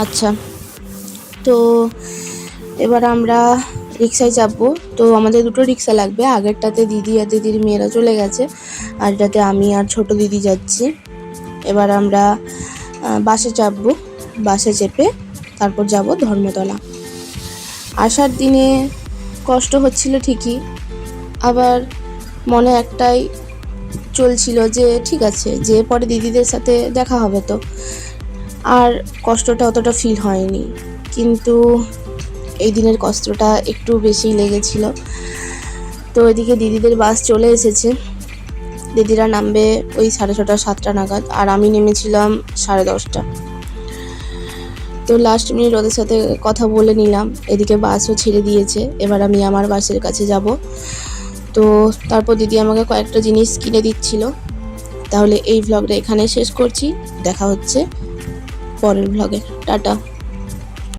আচ্ছা, তো এবার আমরা রিক্সায় চাপবো। তো আমাদের দুটো রিক্সা লাগবে, আগেরটাতে দিদি আর দিদির মেয়েরা চলে গেছে, আর এটাতে আমি আর ছোট দিদি যাচ্ছি। এবার আমরা বাসে চাপবো, বাসে চেপে তারপর যাব ধর্মতলা। আসার দিনে কষ্ট হচ্ছিল ঠিকই, আবার মনে একটাই চলছিল যে ঠিক আছে, যে পরে দিদিদের সাথে দেখা হবে, তো আর কষ্টটা অতটা ফিল হয়নি। কিন্তু এই দিনের কষ্টটা একটু বেশি লেগেছিল। তো এদিকে দিদিদের বাস চলে এসেছে, দিদিরা নামবে ওই 6:30 7টা নাগাদ, আর আমি নেমেছিলাম 10:30। তো লাস্ট মিনিট ওদের সাথে কথা বলে নিলাম, এদিকে বাসও ছেড়ে দিয়েছে, এবার আমি আমার বাসের কাছে যাব। তো তারপর দিদি আমাকে কয়েকটা জিনিস কিনে দিচ্ছিল। তাহলে এই ভ্লগটা এখানে শেষ করছি, দেখা হচ্ছে পরের ভ্লগে। টাটা।